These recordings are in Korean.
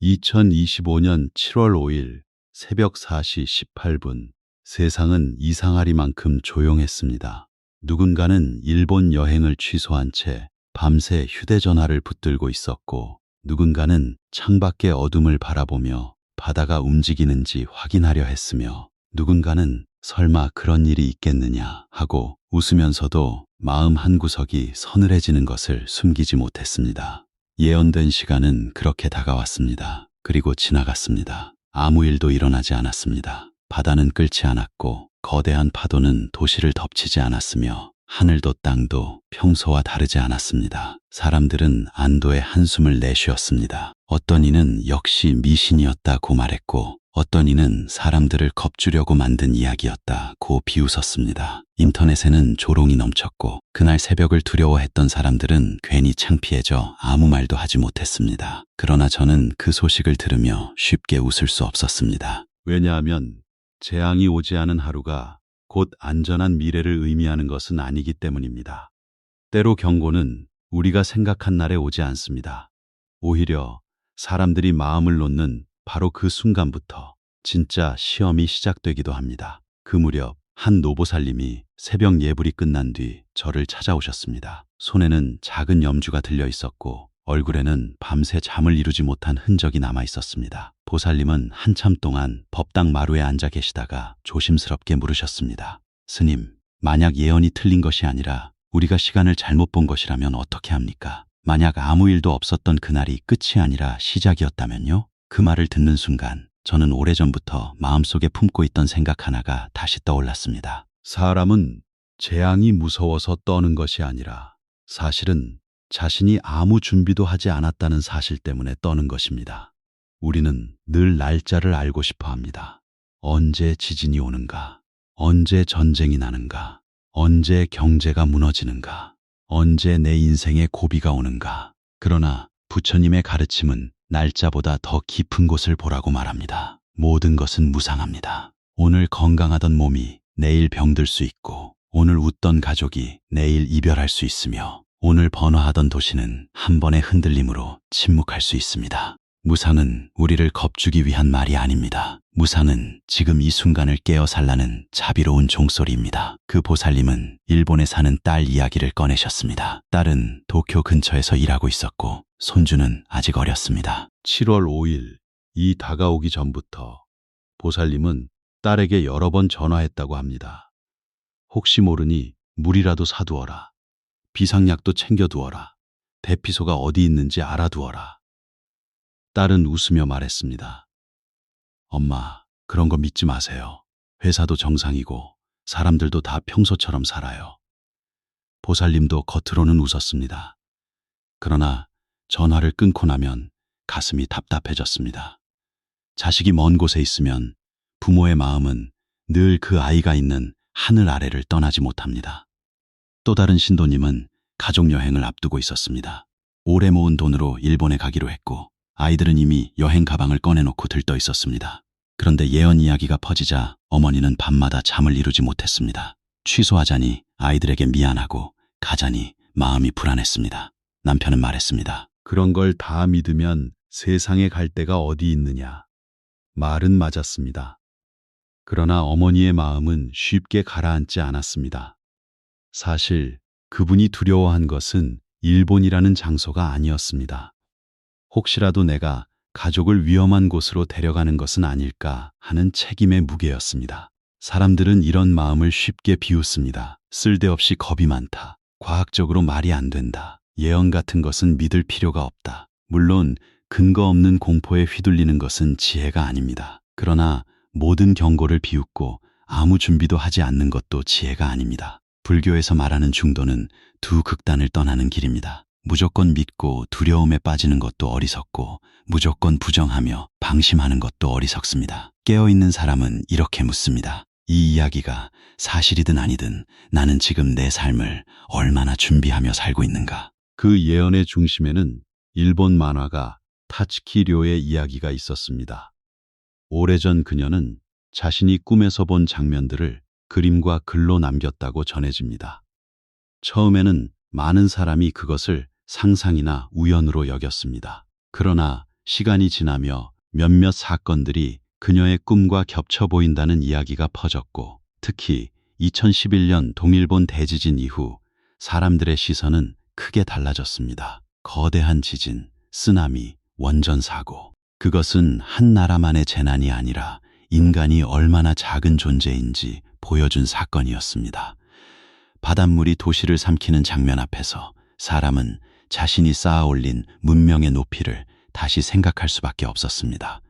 2025년 7월 5일 새벽 4시 18분, 세상은 이상하리만큼 조용했습니다. 누군가는 일본 여행을 취소한 채 밤새 휴대전화를 붙들고 있었고, 누군가는 창밖의 어둠을 바라보며 바다가 움직이는지 확인하려 했으며, 누군가는 설마 그런 일이 있겠느냐 하고 웃으면서도 마음 한구석이 서늘해지는 것을 숨기지 못했습니다. 예언된 시간은 그렇게 다가왔습니다. 그리고 지나갔습니다. 아무 일도 일어나지 않았습니다. 바다는 끓지 않았고 거대한 파도는 도시를 덮치지 않았으며 하늘도 땅도 평소와 다르지 않았습니다. 사람들은 안도의 한숨을 내쉬었습니다. 어떤 이는 역시 미신이었다고 말했고, 어떤 이는 사람들을 겁주려고 만든 이야기였다고 비웃었습니다. 인터넷에는 조롱이 넘쳤고, 그날 새벽을 두려워했던 사람들은 괜히 창피해져 아무 말도 하지 못했습니다. 그러나 저는 그 소식을 들으며 쉽게 웃을 수 없었습니다. 왜냐하면 재앙이 오지 않은 하루가 곧 안전한 미래를 의미하는 것은 아니기 때문입니다. 때로 경고는 우리가 생각한 날에 오지 않습니다. 오히려 사람들이 마음을 놓는 바로 그 순간부터 진짜 시험이 시작되기도 합니다. 그 무렵 한 노보살님이 새벽 예불이 끝난 뒤 저를 찾아오셨습니다. 손에는 작은 염주가 들려 있었고 얼굴에는 밤새 잠을 이루지 못한 흔적이 남아 있었습니다. 보살님은 한참 동안 법당 마루에 앉아 계시다가 조심스럽게 물으셨습니다. 스님, 만약 예언이 틀린 것이 아니라 우리가 시간을 잘못 본 것이라면 어떻게 합니까? 만약 아무 일도 없었던 그날이 끝이 아니라 시작이었다면요? 그 말을 듣는 순간 저는 오래전부터 마음속에 품고 있던 생각 하나가 다시 떠올랐습니다. 사람은 재앙이 무서워서 떠는 것이 아니라 사실은 자신이 아무 준비도 하지 않았다는 사실 때문에 떠는 것입니다. 우리는 늘 날짜를 알고 싶어 합니다. 언제 지진이 오는가? 언제 전쟁이 나는가? 언제 경제가 무너지는가? 언제 내 인생에 고비가 오는가? 그러나 부처님의 가르침은 날짜보다 더 깊은 곳을 보라고 말합니다. 모든 것은 무상합니다. 오늘 건강하던 몸이 내일 병들 수 있고, 오늘 웃던 가족이 내일 이별할 수 있으며, 오늘 번화하던 도시는 한 번의 흔들림으로 침묵할 수 있습니다. 무상은 우리를 겁주기 위한 말이 아닙니다. 무상은 지금 이 순간을 깨어 살라는 자비로운 종소리입니다. 그 보살님은 일본에 사는 딸 이야기를 꺼내셨습니다. 딸은 도쿄 근처에서 일하고 있었고 손주는 아직 어렸습니다. 7월 5일 이 다가오기 전부터 보살님은 딸에게 여러 번 전화했다고 합니다. 혹시 모르니 물이라도 사두어라. 비상약도 챙겨두어라. 대피소가 어디 있는지 알아두어라. 딸은 웃으며 말했습니다. 엄마, 그런 거 믿지 마세요. 회사도 정상이고 사람들도 다 평소처럼 살아요. 보살님도 겉으로는 웃었습니다. 그러나 전화를 끊고 나면 가슴이 답답해졌습니다. 자식이 먼 곳에 있으면 부모의 마음은 늘 그 아이가 있는 하늘 아래를 떠나지 못합니다. 또 다른 신도님은 가족여행을 앞두고 있었습니다. 오래 모은 돈으로 일본에 가기로 했고 아이들은 이미 여행 가방을 꺼내놓고 들떠 있었습니다. 그런데 예언 이야기가 퍼지자 어머니는 밤마다 잠을 이루지 못했습니다. 취소하자니 아이들에게 미안하고 가자니 마음이 불안했습니다. 남편은 말했습니다. 그런 걸 다 믿으면 세상에 갈 데가 어디 있느냐. 말은 맞았습니다. 그러나 어머니의 마음은 쉽게 가라앉지 않았습니다. 사실 그분이 두려워한 것은 일본이라는 장소가 아니었습니다. 혹시라도 내가 가족을 위험한 곳으로 데려가는 것은 아닐까 하는 책임의 무게였습니다. 사람들은 이런 마음을 쉽게 비웃습니다. 쓸데없이 겁이 많다. 과학적으로 말이 안 된다. 예언 같은 것은 믿을 필요가 없다. 물론 근거 없는 공포에 휘둘리는 것은 지혜가 아닙니다. 그러나 모든 경고를 비웃고 아무 준비도 하지 않는 것도 지혜가 아닙니다. 불교에서 말하는 중도는 두 극단을 떠나는 길입니다. 무조건 믿고 두려움에 빠지는 것도 어리석고 무조건 부정하며 방심하는 것도 어리석습니다. 깨어있는 사람은 이렇게 묻습니다. 이 이야기가 사실이든 아니든 나는 지금 내 삶을 얼마나 준비하며 살고 있는가? 그 예언의 중심에는 일본 만화가 타츠키 료의 이야기가 있었습니다. 오래전 그녀는 자신이 꿈에서 본 장면들을 그림과 글로 남겼다고 전해집니다. 처음에는 많은 사람이 그것을 상상이나 우연으로 여겼습니다. 그러나 시간이 지나며 몇몇 사건들이 그녀의 꿈과 겹쳐 보인다는 이야기가 퍼졌고, 특히 2011년 동일본 대지진 이후 사람들의 시선은 크게 달라졌습니다. 거대한 지진, 쓰나미, 원전 사고. 그것은 한 나라만의 재난이 아니라 인간이 얼마나 작은 존재인지 보여준 사건이었습니다. 바닷물이 도시를 삼키는 장면 앞에서 사람은 자신이 쌓아올린 문명의 높이를 다시 생각할 수밖에 없었습니다.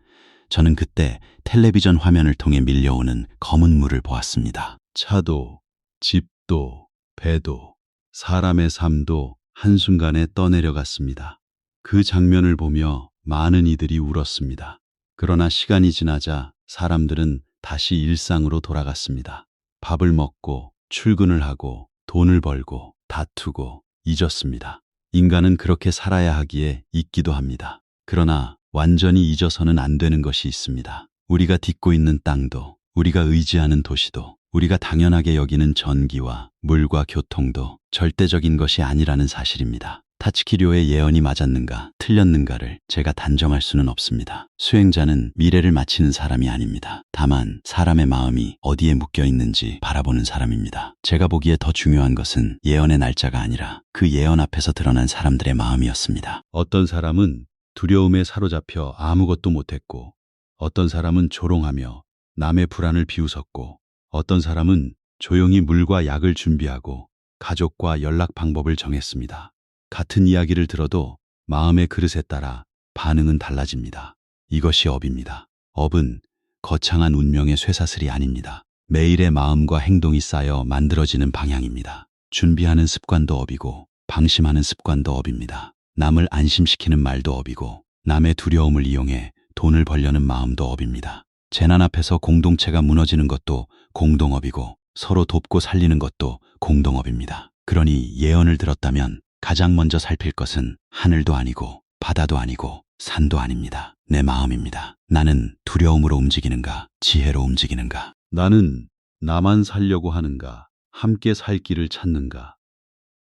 저는 그때 텔레비전 화면을 통해 밀려오는 검은 물을 보았습니다. 차도, 집도, 배도, 사람의 삶도 한순간에 떠내려갔습니다. 그 장면을 보며 많은 이들이 울었습니다. 그러나 시간이 지나자 사람들은 다시 일상으로 돌아갔습니다. 밥을 먹고 출근을 하고 돈을 벌고 다투고 잊었습니다. 인간은 그렇게 살아야 하기에 잊기도 합니다. 그러나 완전히 잊어서는 안 되는 것이 있습니다. 우리가 딛고 있는 땅도, 우리가 의지하는 도시도, 우리가 당연하게 여기는 전기와 물과 교통도 절대적인 것이 아니라는 사실입니다. 타츠키료의 예언이 맞았는가, 틀렸는가를 제가 단정할 수는 없습니다. 수행자는 미래를 맞히는 사람이 아닙니다. 다만 사람의 마음이 어디에 묶여 있는지 바라보는 사람입니다. 제가 보기에 더 중요한 것은 예언의 날짜가 아니라 그 예언 앞에서 드러난 사람들의 마음이었습니다. 어떤 사람은 두려움에 사로잡혀 아무것도 못했고, 어떤 사람은 조롱하며 남의 불안을 비웃었고, 어떤 사람은 조용히 물과 약을 준비하고 가족과 연락 방법을 정했습니다. 같은 이야기를 들어도 마음의 그릇에 따라 반응은 달라집니다. 이것이 업입니다. 업은 거창한 운명의 쇠사슬이 아닙니다. 매일의 마음과 행동이 쌓여 만들어지는 방향입니다. 준비하는 습관도 업이고 방심하는 습관도 업입니다. 남을 안심시키는 말도 업이고 남의 두려움을 이용해 돈을 벌려는 마음도 업입니다. 재난 앞에서 공동체가 무너지는 것도 공동업이고 서로 돕고 살리는 것도 공동업입니다. 그러니 예언을 들었다면 가장 먼저 살필 것은 하늘도 아니고 바다도 아니고 산도 아닙니다. 내 마음입니다. 나는 두려움으로 움직이는가, 지혜로 움직이는가? 나는 나만 살려고 하는가, 함께 살 길을 찾는가?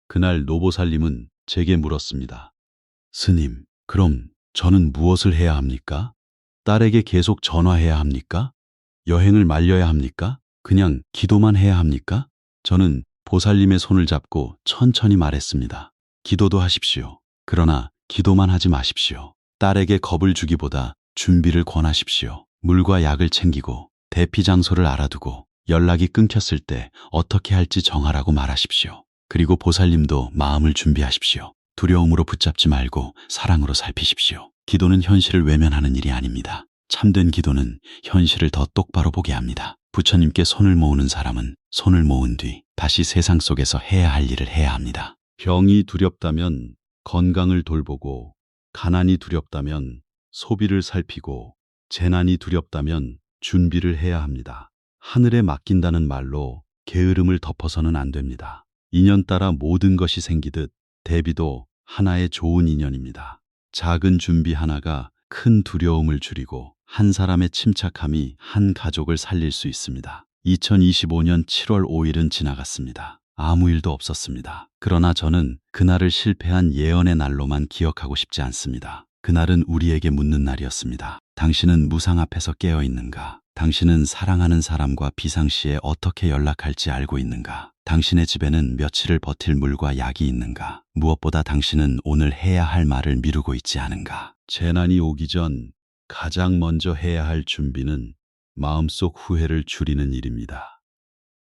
그날 노보살님은 제게 물었습니다. 스님, 그럼 저는 무엇을 해야 합니까? 딸에게 계속 전화해야 합니까? 여행을 말려야 합니까? 그냥 기도만 해야 합니까? 저는 보살님의 손을 잡고 천천히 말했습니다. 기도도 하십시오. 그러나 기도만 하지 마십시오. 딸에게 겁을 주기보다 준비를 권하십시오. 물과 약을 챙기고 대피 장소를 알아두고 연락이 끊겼을 때 어떻게 할지 정하라고 말하십시오. 그리고 보살님도 마음을 준비하십시오. 두려움으로 붙잡지 말고 사랑으로 살피십시오. 기도는 현실을 외면하는 일이 아닙니다. 참된 기도는 현실을 더 똑바로 보게 합니다. 부처님께 손을 모으는 사람은 손을 모은 뒤 다시 세상 속에서 해야 할 일을 해야 합니다. 병이 두렵다면 건강을 돌보고, 가난이 두렵다면 소비를 살피고, 재난이 두렵다면 준비를 해야 합니다. 하늘에 맡긴다는 말로 게으름을 덮어서는 안 됩니다. 인연 따라 모든 것이 생기듯 대비도 하나의 좋은 인연입니다. 작은 준비 하나가 큰 두려움을 줄이고 한 사람의 침착함이 한 가족을 살릴 수 있습니다. 2025년 7월 5일은 지나갔습니다. 아무 일도 없었습니다. 그러나 저는 그날을 실패한 예언의 날로만 기억하고 싶지 않습니다. 그날은 우리에게 묻는 날이었습니다. 당신은 무상 앞에서 깨어 있는가? 당신은 사랑하는 사람과 비상시에 어떻게 연락할지 알고 있는가? 당신의 집에는 며칠을 버틸 물과 약이 있는가? 무엇보다 당신은 오늘 해야 할 말을 미루고 있지 않은가? 재난이 오기 전 가장 먼저 해야 할 준비는 마음속 후회를 줄이는 일입니다.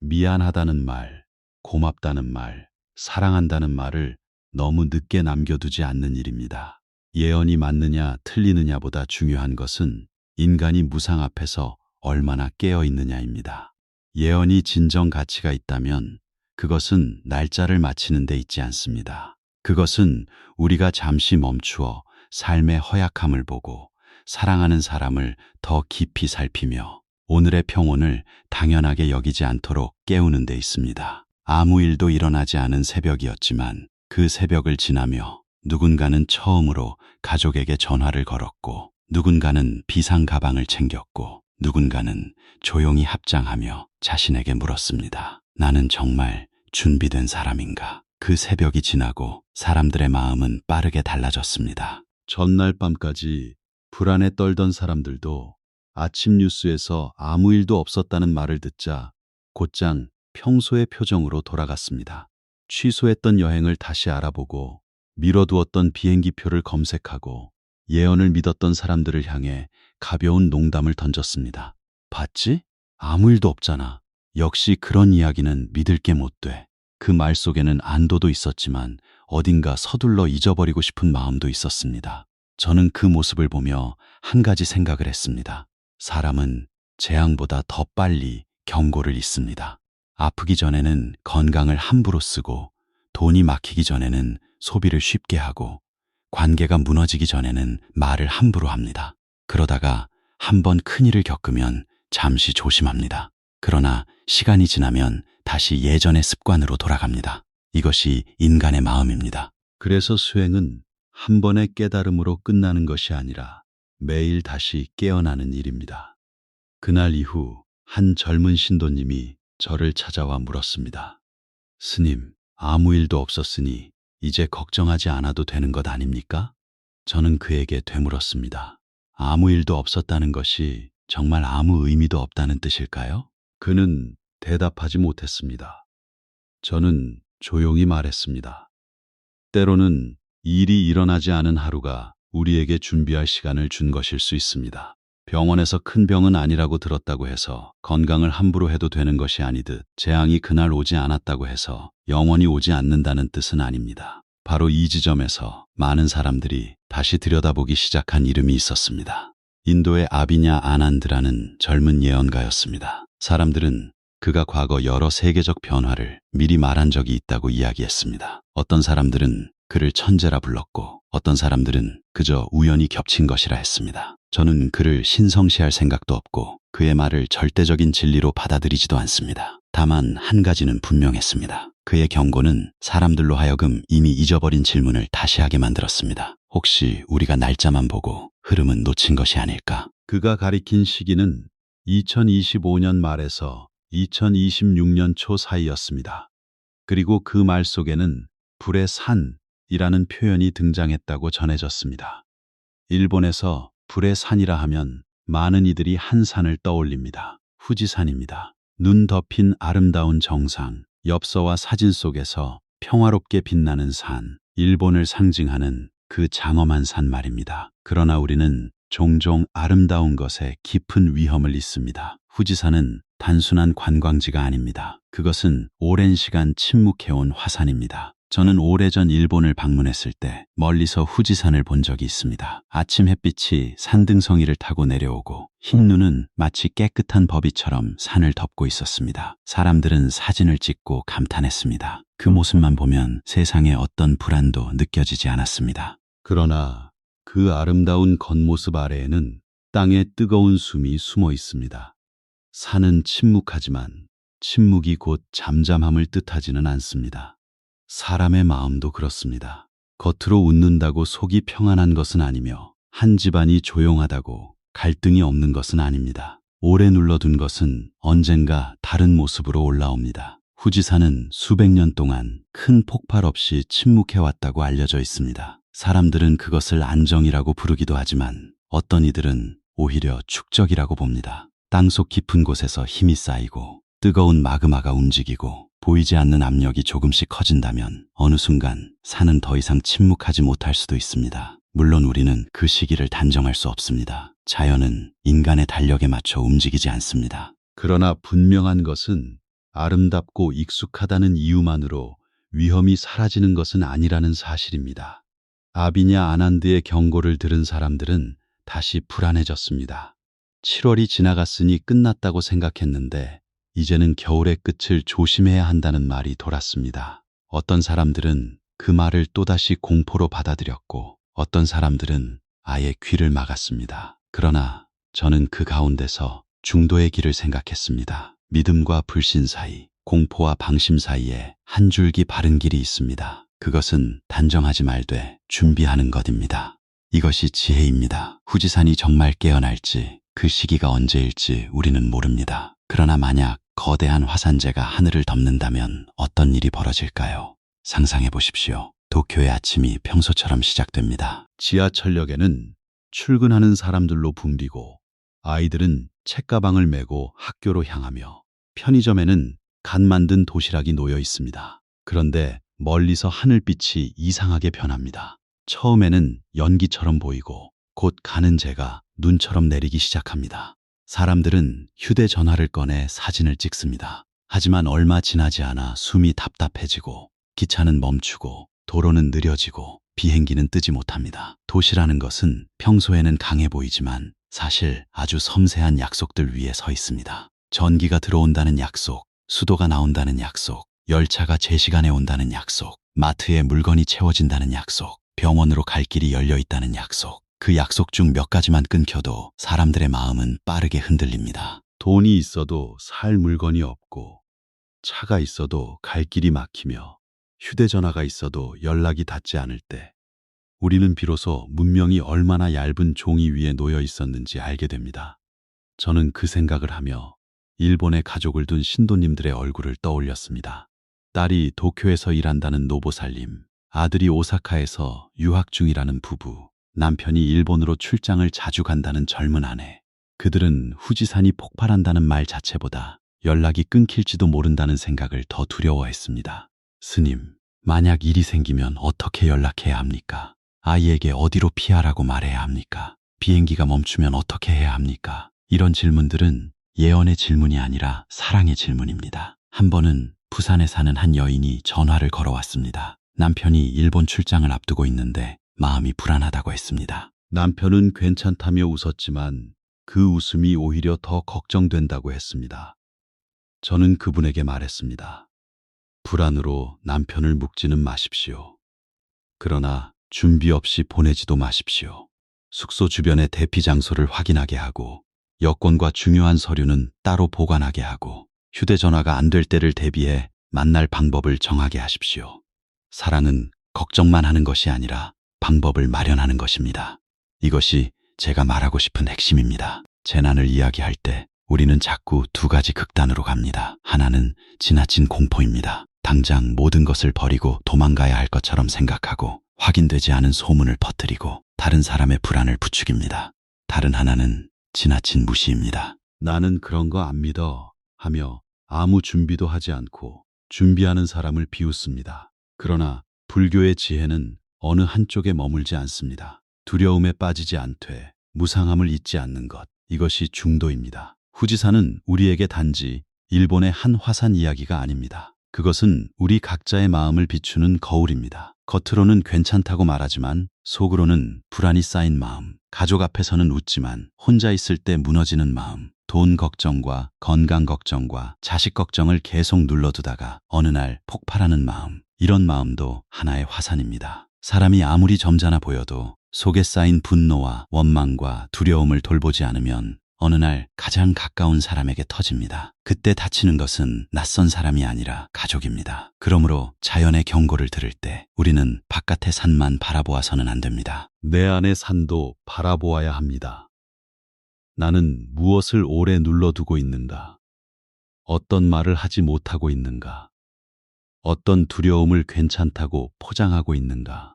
미안하다는 말, 고맙다는 말, 사랑한다는 말을 너무 늦게 남겨두지 않는 일입니다. 예언이 맞느냐 틀리느냐보다 중요한 것은 인간이 무상 앞에서 얼마나 깨어 있느냐입니다. 예언이 진정 가치가 있다면 그것은 날짜를 맞히는 데 있지 않습니다. 그것은 우리가 잠시 멈추어 삶의 허약함을 보고 사랑하는 사람을 더 깊이 살피며 오늘의 평온을 당연하게 여기지 않도록 깨우는 데 있습니다. 아무 일도 일어나지 않은 새벽이었지만 그 새벽을 지나며 누군가는 처음으로 가족에게 전화를 걸었고 누군가는 비상 가방을 챙겼고 누군가는 조용히 합장하며 자신에게 물었습니다. 나는 정말 준비된 사람인가? 그 새벽이 지나고 사람들의 마음은 빠르게 달라졌습니다. 전날 밤까지 불안에 떨던 사람들도 아침 뉴스에서 아무 일도 없었다는 말을 듣자 곧장 평소의 표정으로 돌아갔습니다. 취소했던 여행을 다시 알아보고 미뤄두었던 비행기표를 검색하고 예언을 믿었던 사람들을 향해 가벼운 농담을 던졌습니다. 봤지? 아무 일도 없잖아. 역시 그런 이야기는 믿을 게 못 돼. 그 말 속에는 안도도 있었지만 어딘가 서둘러 잊어버리고 싶은 마음도 있었습니다. 저는 그 모습을 보며 한 가지 생각을 했습니다. 사람은 재앙보다 더 빨리 경고를 잊습니다. 아프기 전에는 건강을 함부로 쓰고, 돈이 막히기 전에는 소비를 쉽게 하고, 관계가 무너지기 전에는 말을 함부로 합니다. 그러다가 한번 큰일을 겪으면 잠시 조심합니다. 그러나 시간이 지나면 다시 예전의 습관으로 돌아갑니다. 이것이 인간의 마음입니다. 그래서 수행은 한 번의 깨달음으로 끝나는 것이 아니라 매일 다시 깨어나는 일입니다. 그날 이후 한 젊은 신도님이 저를 찾아와 물었습니다. 스님, 아무 일도 없었으니 이제 걱정하지 않아도 되는 것 아닙니까? 저는 그에게 되물었습니다. 아무 일도 없었다는 것이 정말 아무 의미도 없다는 뜻일까요? 그는 대답하지 못했습니다. 저는 조용히 말했습니다. 때로는 일이 일어나지 않은 하루가 우리에게 준비할 시간을 준 것일 수 있습니다. 병원에서 큰 병은 아니라고 들었다고 해서 건강을 함부로 해도 되는 것이 아니듯 재앙이 그날 오지 않았다고 해서 영원히 오지 않는다는 뜻은 아닙니다. 바로 이 지점에서 많은 사람들이 다시 들여다보기 시작한 이름이 있었습니다. 인도의 아비냐 아난드라는 젊은 예언가였습니다. 사람들은 그가 과거 여러 세계적 변화를 미리 말한 적이 있다고 이야기했습니다. 어떤 사람들은 그를 천재라 불렀고 어떤 사람들은 그저 우연히 겹친 것이라 했습니다. 저는 그를 신성시할 생각도 없고 그의 말을 절대적인 진리로 받아들이지도 않습니다. 다만 한 가지는 분명했습니다. 그의 경고는 사람들로 하여금 이미 잊어버린 질문을 다시 하게 만들었습니다. 혹시 우리가 날짜만 보고 흐름은 놓친 것이 아닐까? 그가 가리킨 시기는 2025년 말에서 2026년 초 사이였습니다. 그리고 그 말 속에는 불의 산이라는 표현이 등장했다고 전해졌습니다. 일본에서 불의 산이라 하면 많은 이들이 한 산을 떠올립니다. 후지산입니다. 눈 덮인 아름다운 정상, 엽서와 사진 속에서 평화롭게 빛나는 산, 일본을 상징하는 그 장엄한 산 말입니다. 그러나 우리는 종종 아름다운 것에 깊은 위험을 잊습니다. 후지산은 단순한 관광지가 아닙니다. 그것은 오랜 시간 침묵해온 화산입니다. 저는 오래전 일본을 방문했을 때 멀리서 후지산을 본 적이 있습니다. 아침 햇빛이 산등성이를 타고 내려오고 흰 눈은 마치 깨끗한 법이처럼 산을 덮고 있었습니다. 사람들은 사진을 찍고 감탄했습니다. 그 모습만 보면 세상에 어떤 불안도 느껴지지 않았습니다. 그러나 그 아름다운 겉모습 아래에는 땅에 뜨거운 숨이 숨어 있습니다. 산은 침묵하지만 침묵이 곧 잠잠함을 뜻하지는 않습니다. 사람의 마음도 그렇습니다. 겉으로 웃는다고 속이 평안한 것은 아니며 한 집안이 조용하다고 갈등이 없는 것은 아닙니다. 오래 눌러둔 것은 언젠가 다른 모습으로 올라옵니다. 후지산은 수백 년 동안 큰 폭발 없이 침묵해왔다고 알려져 있습니다. 사람들은 그것을 안정이라고 부르기도 하지만 어떤 이들은 오히려 축적이라고 봅니다. 땅속 깊은 곳에서 힘이 쌓이고 뜨거운 마그마가 움직이고 보이지 않는 압력이 조금씩 커진다면 어느 순간 산은 더 이상 침묵하지 못할 수도 있습니다. 물론 우리는 그 시기를 단정할 수 없습니다. 자연은 인간의 달력에 맞춰 움직이지 않습니다. 그러나 분명한 것은 아름답고 익숙하다는 이유만으로 위험이 사라지는 것은 아니라는 사실입니다. 아비냐 아난드의 경고를 들은 사람들은 다시 불안해졌습니다. 7월이 지나갔으니 끝났다고 생각했는데 이제는 겨울의 끝을 조심해야 한다는 말이 돌았습니다. 어떤 사람들은 그 말을 또다시 공포로 받아들였고 어떤 사람들은 아예 귀를 막았습니다. 그러나 저는 그 가운데서 중도의 길을 생각했습니다. 믿음과 불신 사이, 공포와 방심 사이에 한 줄기 바른 길이 있습니다. 그것은 단정하지 말되 준비하는 것입니다. 이것이 지혜입니다. 후지산이 정말 깨어날지 그 시기가 언제일지 우리는 모릅니다. 그러나 만약 거대한 화산재가 하늘을 덮는다면 어떤 일이 벌어질까요? 상상해 보십시오. 도쿄의 아침이 평소처럼 시작됩니다. 지하철역에는 출근하는 사람들로 붐비고 아이들은 책가방을 메고 학교로 향하며 편의점에는 갓 만든 도시락이 놓여 있습니다. 그런데 멀리서 하늘빛이 이상하게 변합니다. 처음에는 연기처럼 보이고 곧 가는 재가 눈처럼 내리기 시작합니다. 사람들은 휴대전화를 꺼내 사진을 찍습니다. 하지만 얼마 지나지 않아 숨이 답답해지고 기차는 멈추고 도로는 느려지고 비행기는 뜨지 못합니다. 도시라는 것은 평소에는 강해 보이지만 사실 아주 섬세한 약속들 위에 서 있습니다. 전기가 들어온다는 약속, 수도가 나온다는 약속, 열차가 제 시간에 온다는 약속, 마트에 물건이 채워진다는 약속, 병원으로 갈 길이 열려 있다는 약속. 그 약속 중 몇 가지만 끊겨도 사람들의 마음은 빠르게 흔들립니다. 돈이 있어도 살 물건이 없고, 차가 있어도 갈 길이 막히며, 휴대전화가 있어도 연락이 닿지 않을 때, 우리는 비로소 문명이 얼마나 얇은 종이 위에 놓여 있었는지 알게 됩니다. 저는 그 생각을 하며 일본에 가족을 둔 신도님들의 얼굴을 떠올렸습니다. 딸이 도쿄에서 일한다는 노보살님, 아들이 오사카에서 유학 중이라는 부부, 남편이 일본으로 출장을 자주 간다는 젊은 아내. 그들은 후지산이 폭발한다는 말 자체보다 연락이 끊길지도 모른다는 생각을 더 두려워했습니다. 스님, 만약 일이 생기면 어떻게 연락해야 합니까? 아이에게 어디로 피하라고 말해야 합니까? 비행기가 멈추면 어떻게 해야 합니까? 이런 질문들은 예언의 질문이 아니라 사랑의 질문입니다. 한 번은 부산에 사는 한 여인이 전화를 걸어왔습니다. 남편이 일본 출장을 앞두고 있는데 마음이 불안하다고 했습니다. 남편은 괜찮다며 웃었지만 그 웃음이 오히려 더 걱정된다고 했습니다. 저는 그분에게 말했습니다. 불안으로 남편을 묵지는 마십시오. 그러나 준비 없이 보내지도 마십시오. 숙소 주변의 대피 장소를 확인하게 하고 여권과 중요한 서류는 따로 보관하게 하고 휴대전화가 안 될 때를 대비해 만날 방법을 정하게 하십시오. 사랑은 걱정만 하는 것이 아니라 방법을 마련하는 것입니다. 이것이 제가 말하고 싶은 핵심입니다. 재난을 이야기할 때 우리는 자꾸 두 가지 극단으로 갑니다. 하나는 지나친 공포입니다. 당장 모든 것을 버리고 도망가야 할 것처럼 생각하고 확인되지 않은 소문을 퍼뜨리고 다른 사람의 불안을 부추깁니다. 다른 하나는 지나친 무시입니다. 나는 그런 거 안 믿어 하며 아무 준비도 하지 않고 준비하는 사람을 비웃습니다. 그러나 불교의 지혜는 어느 한쪽에 머물지 않습니다. 두려움에 빠지지 않되 무상함을 잊지 않는 것. 이것이 중도입니다. 후지산은 우리에게 단지 일본의 한 화산 이야기가 아닙니다. 그것은 우리 각자의 마음을 비추는 거울입니다. 겉으로는 괜찮다고 말하지만 속으로는 불안이 쌓인 마음, 가족 앞에서는 웃지만 혼자 있을 때 무너지는 마음, 돈 걱정과 건강 걱정과 자식 걱정을 계속 눌러두다가 어느 날 폭발하는 마음, 이런 마음도 하나의 화산입니다. 사람이 아무리 점잖아 보여도 속에 쌓인 분노와 원망과 두려움을 돌보지 않으면 어느 날 가장 가까운 사람에게 터집니다. 그때 다치는 것은 낯선 사람이 아니라 가족입니다. 그러므로 자연의 경고를 들을 때 우리는 바깥의 산만 바라보아서는 안 됩니다. 내 안의 산도 바라보아야 합니다. 나는 무엇을 오래 눌러두고 있는가? 어떤 말을 하지 못하고 있는가? 어떤 두려움을 괜찮다고 포장하고 있는가?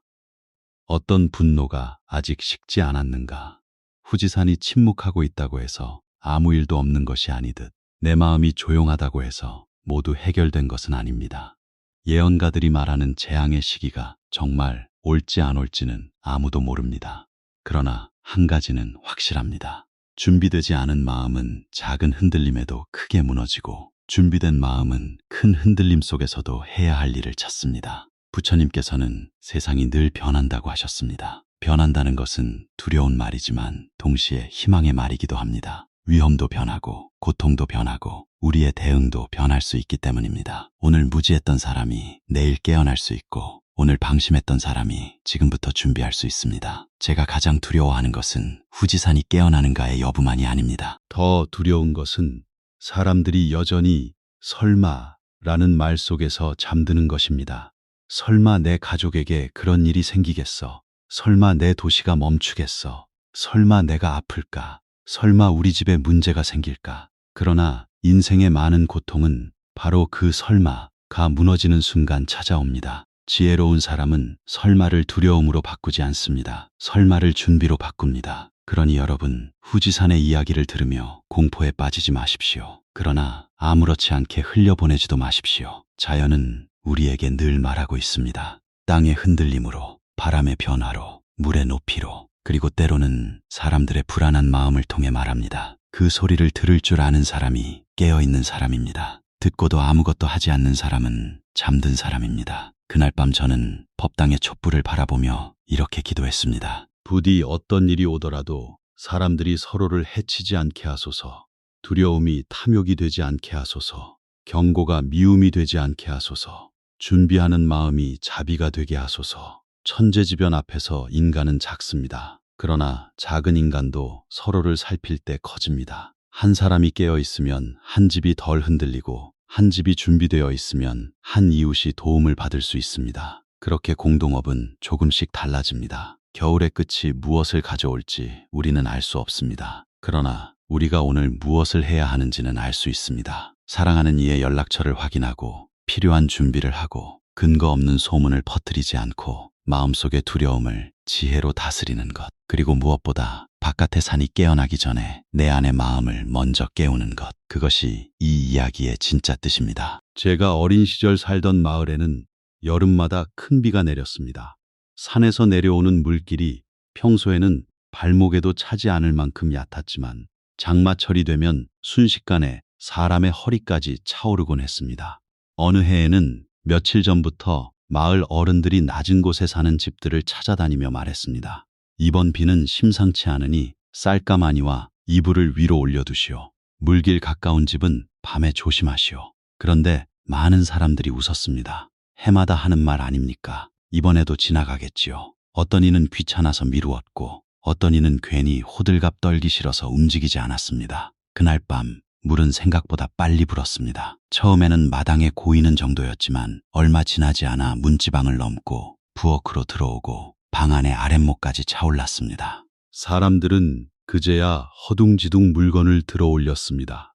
어떤 분노가 아직 식지 않았는가? 후지산이 침묵하고 있다고 해서 아무 일도 없는 것이 아니듯 내 마음이 조용하다고 해서 모두 해결된 것은 아닙니다. 예언가들이 말하는 재앙의 시기가 정말 올지 안 올지는 아무도 모릅니다. 그러나 한 가지는 확실합니다. 준비되지 않은 마음은 작은 흔들림에도 크게 무너지고 준비된 마음은 큰 흔들림 속에서도 해야 할 일을 찾습니다. 부처님께서는 세상이 늘 변한다고 하셨습니다. 변한다는 것은 두려운 말이지만 동시에 희망의 말이기도 합니다. 위험도 변하고 고통도 변하고 우리의 대응도 변할 수 있기 때문입니다. 오늘 무지했던 사람이 내일 깨어날 수 있고 오늘 방심했던 사람이 지금부터 준비할 수 있습니다. 제가 가장 두려워하는 것은 후지산이 깨어나는가의 여부만이 아닙니다. 더 두려운 것은 사람들이 여전히 설마라는 말 속에서 잠드는 것입니다. 설마 내 가족에게 그런 일이 생기겠어? 설마 내 도시가 멈추겠어? 설마 내가 아플까? 설마 우리 집에 문제가 생길까? 그러나 인생의 많은 고통은 바로 그 설마가 무너지는 순간 찾아옵니다. 지혜로운 사람은 설마를 두려움으로 바꾸지 않습니다. 설마를 준비로 바꿉니다. 그러니 여러분, 후지산의 이야기를 들으며 공포에 빠지지 마십시오. 그러나 아무렇지 않게 흘려보내지도 마십시오. 자연은 우리에게 늘 말하고 있습니다. 땅의 흔들림으로, 바람의 변화로, 물의 높이로, 그리고 때로는 사람들의 불안한 마음을 통해 말합니다. 그 소리를 들을 줄 아는 사람이 깨어있는 사람입니다. 듣고도 아무것도 하지 않는 사람은 잠든 사람입니다. 그날 밤 저는 법당의 촛불을 바라보며 이렇게 기도했습니다. 부디 어떤 일이 오더라도 사람들이 서로를 해치지 않게 하소서. 두려움이 탐욕이 되지 않게 하소서. 경고가 미움이 되지 않게 하소서. 준비하는 마음이 자비가 되게 하소서. 천재지변 앞에서 인간은 작습니다. 그러나 작은 인간도 서로를 살필 때 커집니다. 한 사람이 깨어 있으면 한 집이 덜 흔들리고 한 집이 준비되어 있으면 한 이웃이 도움을 받을 수 있습니다. 그렇게 공동업은 조금씩 달라집니다. 겨울의 끝이 무엇을 가져올지 우리는 알 수 없습니다. 그러나 우리가 오늘 무엇을 해야 하는지는 알 수 있습니다. 사랑하는 이의 연락처를 확인하고 필요한 준비를 하고 근거 없는 소문을 퍼뜨리지 않고 마음속의 두려움을 지혜로 다스리는 것, 그리고 무엇보다 바깥의 산이 깨어나기 전에 내 안의 마음을 먼저 깨우는 것, 그것이 이 이야기의 진짜 뜻입니다. 제가 어린 시절 살던 마을에는 여름마다 큰 비가 내렸습니다. 산에서 내려오는 물길이 평소에는 발목에도 차지 않을 만큼 얕았지만 장마철이 되면 순식간에 사람의 허리까지 차오르곤 했습니다. 어느 해에는 며칠 전부터 마을 어른들이 낮은 곳에 사는 집들을 찾아다니며 말했습니다. 이번 비는 심상치 않으니 쌀가마니와 이불을 위로 올려두시오. 물길 가까운 집은 밤에 조심하시오. 그런데 많은 사람들이 웃었습니다. 해마다 하는 말 아닙니까? 이번에도 지나가겠지요. 어떤 이는 귀찮아서 미루었고 어떤 이는 괜히 호들갑 떨기 싫어서 움직이지 않았습니다. 그날 밤 물은 생각보다 빨리 불었습니다. 처음에는 마당에 고이는 정도였지만 얼마 지나지 않아 문지방을 넘고 부엌으로 들어오고 방 안의 아랫목까지 차올랐습니다. 사람들은 그제야 허둥지둥 물건을 들어 올렸습니다.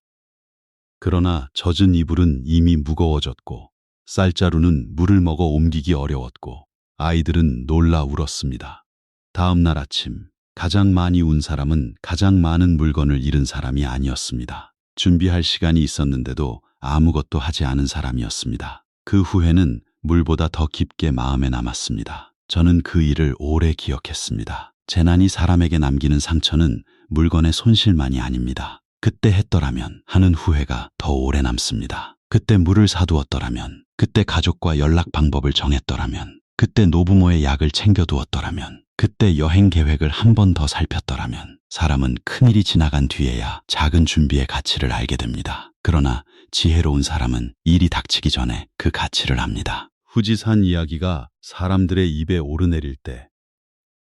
그러나 젖은 이불은 이미 무거워졌고 쌀자루는 물을 먹어 옮기기 어려웠고 아이들은 놀라 울었습니다. 다음 날 아침 가장 많이 운 사람은 가장 많은 물건을 잃은 사람이 아니었습니다. 준비할 시간이 있었는데도 아무것도 하지 않은 사람이었습니다. 그 후회는 물보다 더 깊게 마음에 남았습니다. 저는 그 일을 오래 기억했습니다. 재난이 사람에게 남기는 상처는 물건의 손실만이 아닙니다. 그때 했더라면 하는 후회가 더 오래 남습니다. 그때 물을 사두었더라면, 그때 가족과 연락 방법을 정했더라면, 그때 노부모의 약을 챙겨두었더라면, 그때 여행 계획을 한 번 더 살폈더라면 사람은 큰일이 지나간 뒤에야 작은 준비의 가치를 알게 됩니다. 그러나 지혜로운 사람은 일이 닥치기 전에 그 가치를 압니다. 후지산 이야기가 사람들의 입에 오르내릴 때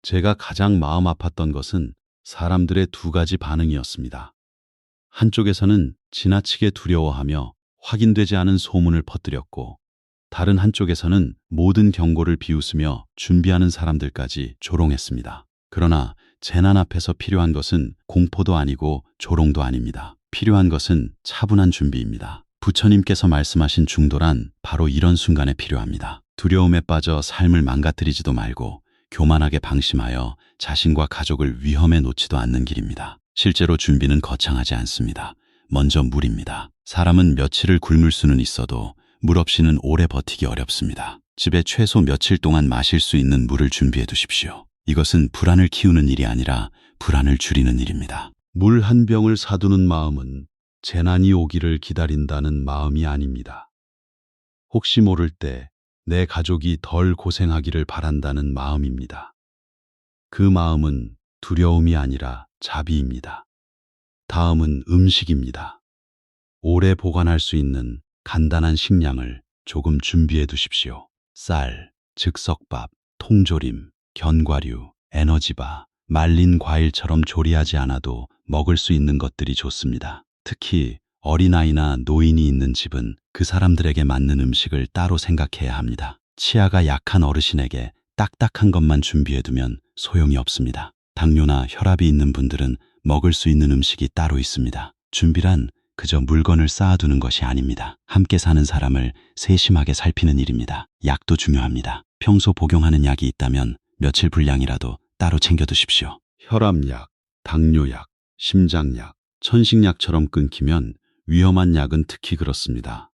제가 가장 마음 아팠던 것은 사람들의 두 가지 반응이었습니다. 한쪽에서는 지나치게 두려워하며 확인되지 않은 소문을 퍼뜨렸고 다른 한쪽에서는 모든 경고를 비웃으며 준비하는 사람들까지 조롱했습니다. 그러나 재난 앞에서 필요한 것은 공포도 아니고 조롱도 아닙니다. 필요한 것은 차분한 준비입니다. 부처님께서 말씀하신 중도란 바로 이런 순간에 필요합니다. 두려움에 빠져 삶을 망가뜨리지도 말고 교만하게 방심하여 자신과 가족을 위험에 놓지도 않는 길입니다. 실제로 준비는 거창하지 않습니다. 먼저 물입니다. 사람은 며칠을 굶을 수는 있어도 물 없이는 오래 버티기 어렵습니다. 집에 최소 며칠 동안 마실 수 있는 물을 준비해 두십시오. 이것은 불안을 키우는 일이 아니라 불안을 줄이는 일입니다. 물 한 병을 사두는 마음은 재난이 오기를 기다린다는 마음이 아닙니다. 혹시 모를 때 내 가족이 덜 고생하기를 바란다는 마음입니다. 그 마음은 두려움이 아니라 자비입니다. 다음은 음식입니다. 오래 보관할 수 있는 간단한 식량을 조금 준비해 두십시오. 쌀, 즉석밥, 통조림, 견과류, 에너지바, 말린 과일처럼 조리하지 않아도 먹을 수 있는 것들이 좋습니다. 특히 어린아이나 노인이 있는 집은 그 사람들에게 맞는 음식을 따로 생각해야 합니다. 치아가 약한 어르신에게 딱딱한 것만 준비해두면 소용이 없습니다. 당뇨나 혈압이 있는 분들은 먹을 수 있는 음식이 따로 있습니다. 준비란 그저 물건을 쌓아두는 것이 아닙니다. 함께 사는 사람을 세심하게 살피는 일입니다. 약도 중요합니다. 평소 복용하는 약이 있다면 며칠 분량이라도 따로 챙겨두십시오. 혈압약, 당뇨약, 심장약, 천식약처럼 끊기면 위험한 약은 특히 그렇습니다.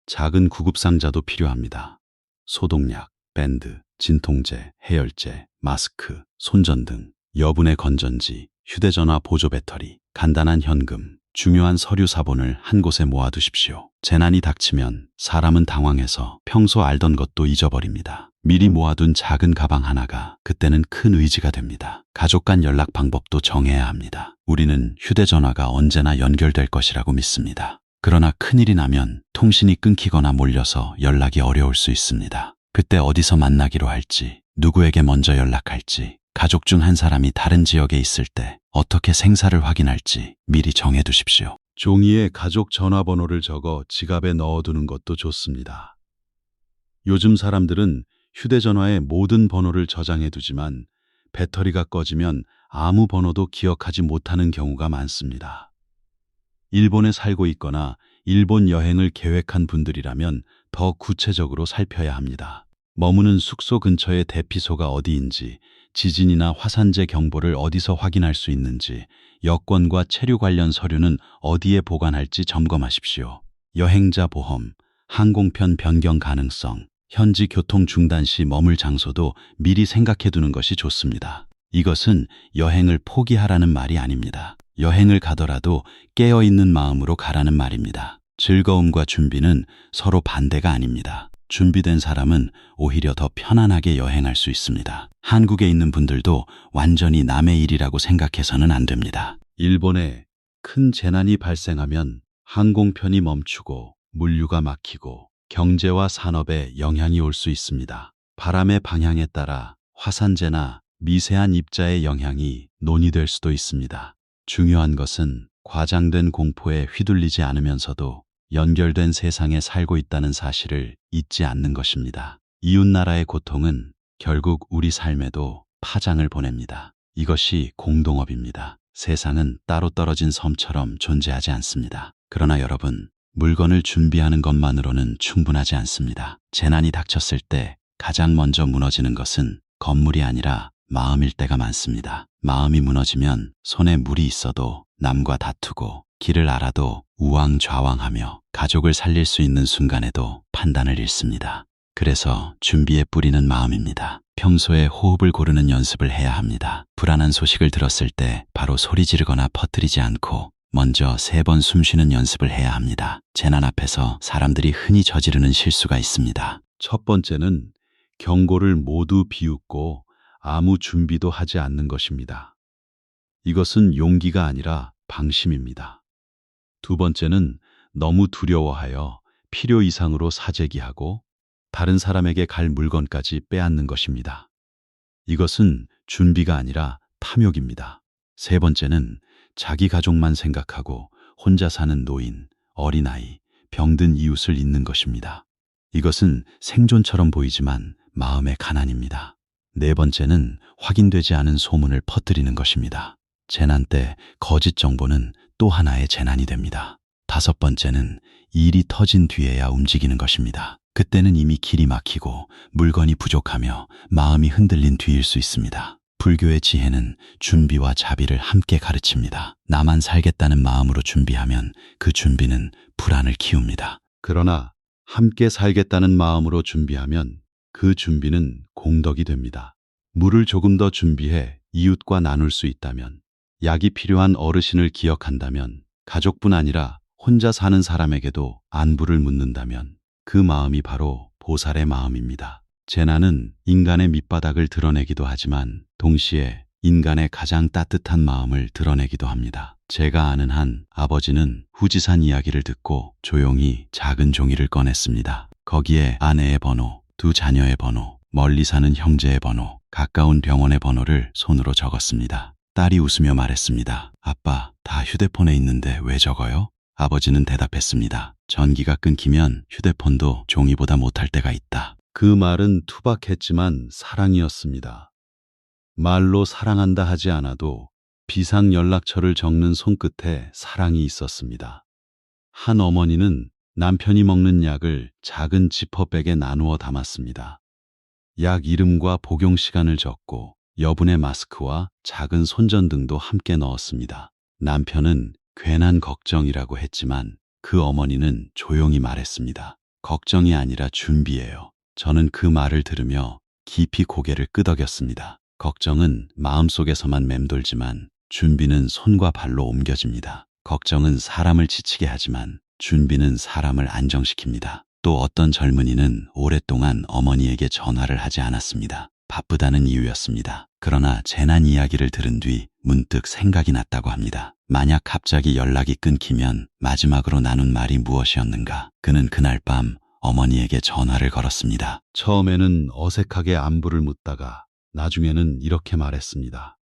작은 구급상자도 필요합니다. 소독약, 밴드, 진통제, 해열제, 마스크, 손전등, 여분의 건전지, 휴대전화 보조 배터리, 간단한 현금, 중요한 서류 사본을 한 곳에 모아두십시오. 재난이 닥치면 사람은 당황해서 평소 알던 것도 잊어버립니다. 미리 모아둔 작은 가방 하나가 그때는 큰 의지가 됩니다. 가족 간 연락 방법도 정해야 합니다. 우리는 휴대전화가 언제나 연결될 것이라고 믿습니다. 그러나 큰일이 나면 통신이 끊기거나 몰려서 연락이 어려울 수 있습니다. 그때 어디서 만나기로 할지, 누구에게 먼저 연락할지, 가족 중 한 사람이 다른 지역에 있을 때 어떻게 생사를 확인할지 미리 정해두십시오. 종이에 가족 전화번호를 적어 지갑에 넣어두는 것도 좋습니다. 요즘 사람들은 휴대전화에 모든 번호를 저장해두지만 배터리가 꺼지면 아무 번호도 기억하지 못하는 경우가 많습니다. 일본에 살고 있거나 일본 여행을 계획한 분들이라면 더 구체적으로 살펴야 합니다. 머무는 숙소 근처의 대피소가 어디인지, 지진이나 화산재 경보를 어디서 확인할 수 있는지, 여권과 체류 관련 서류는 어디에 보관할지 점검하십시오. 여행자 보험, 항공편 변경 가능성, 현지 교통 중단 시 머물 장소도 미리 생각해 두는 것이 좋습니다. 이것은 여행을 포기하라는 말이 아닙니다. 여행을 가더라도 깨어있는 마음으로 가라는 말입니다. 즐거움과 준비는 서로 반대가 아닙니다. 준비된 사람은 오히려 더 편안하게 여행할 수 있습니다. 한국에 있는 분들도 완전히 남의 일이라고 생각해서는 안 됩니다. 일본에 큰 재난이 발생하면 항공편이 멈추고 물류가 막히고 경제와 산업에 영향이 올 수 있습니다. 바람의 방향에 따라 화산재나 미세한 입자의 영향이 논의될 수도 있습니다. 중요한 것은 과장된 공포에 휘둘리지 않으면서도 연결된 세상에 살고 있다는 사실을 잊지 않는 것입니다. 이웃나라의 고통은 결국 우리 삶에도 파장을 보냅니다. 이것이 공동업입니다. 세상은 따로 떨어진 섬처럼 존재하지 않습니다. 그러나 여러분, 물건을 준비하는 것만으로는 충분하지 않습니다. 재난이 닥쳤을 때 가장 먼저 무너지는 것은 건물이 아니라 마음일 때가 많습니다. 마음이 무너지면 손에 물이 있어도 남과 다투고 길을 알아도 우왕좌왕하며 가족을 살릴 수 있는 순간에도 판단을 잃습니다. 그래서 준비의 뿌리는 마음입니다. 평소에 호흡을 고르는 연습을 해야 합니다. 불안한 소식을 들었을 때 바로 소리 지르거나 퍼뜨리지 않고 먼저 3번 숨 쉬는 연습을 해야 합니다. 재난 앞에서 사람들이 흔히 저지르는 실수가 있습니다. 첫 번째는 경고를 모두 비웃고 아무 준비도 하지 않는 것입니다. 이것은 용기가 아니라 방심입니다. 두 번째는 너무 두려워하여 필요 이상으로 사재기하고 다른 사람에게 갈 물건까지 빼앗는 것입니다. 이것은 준비가 아니라 탐욕입니다. 세 번째는 자기 가족만 생각하고 혼자 사는 노인, 어린아이, 병든 이웃을 잊는 것입니다. 이것은 생존처럼 보이지만 마음의 가난입니다. 네 번째는 확인되지 않은 소문을 퍼뜨리는 것입니다. 재난 때 거짓 정보는 또 하나의 재난이 됩니다. 다섯 번째는 일이 터진 뒤에야 움직이는 것입니다. 그때는 이미 길이 막히고 물건이 부족하며 마음이 흔들린 뒤일 수 있습니다. 불교의 지혜는 준비와 자비를 함께 가르칩니다. 나만 살겠다는 마음으로 준비하면 그 준비는 불안을 키웁니다. 그러나 함께 살겠다는 마음으로 준비하면 그 준비는 공덕이 됩니다. 물을 조금 더 준비해 이웃과 나눌 수 있다면, 약이 필요한 어르신을 기억한다면, 가족뿐 아니라 혼자 사는 사람에게도 안부를 묻는다면 그 마음이 바로 보살의 마음입니다. 재난은 인간의 밑바닥을 드러내기도 하지만 동시에 인간의 가장 따뜻한 마음을 드러내기도 합니다. 제가 아는 한 아버지는 후지산 이야기를 듣고 조용히 작은 종이를 꺼냈습니다. 거기에 아내의 번호, 2 자녀의 번호, 멀리 사는 형제의 번호, 가까운 병원의 번호를 손으로 적었습니다. 딸이 웃으며 말했습니다. 아빠, 다 휴대폰에 있는데 왜 적어요? 아버지는 대답했습니다. 전기가 끊기면 휴대폰도 종이보다 못할 때가 있다. 그 말은 투박했지만 사랑이었습니다. 말로 사랑한다 하지 않아도 비상연락처를 적는 손끝에 사랑이 있었습니다. 한 어머니는 남편이 먹는 약을 작은 지퍼백에 나누어 담았습니다. 약 이름과 복용 시간을 적고 여분의 마스크와 작은 손전등도 함께 넣었습니다. 남편은 괜한 걱정이라고 했지만 그 어머니는 조용히 말했습니다. 걱정이 아니라 준비예요. 저는 그 말을 들으며 깊이 고개를 끄덕였습니다. 걱정은 마음속에서만 맴돌지만 준비는 손과 발로 옮겨집니다. 걱정은 사람을 지치게 하지만 준비는 사람을 안정시킵니다. 또 어떤 젊은이는 오랫동안 어머니에게 전화를 하지 않았습니다. 바쁘다는 이유였습니다. 그러나 재난 이야기를 들은 뒤 문득 생각이 났다고 합니다. 만약 갑자기 연락이 끊기면 마지막으로 나눈 말이 무엇이었는가? 그는 그날 밤 어머니에게 전화를 걸었습니다. 처음에는 어색하게 안부를 묻다가 나중에는 이렇게 말했습니다.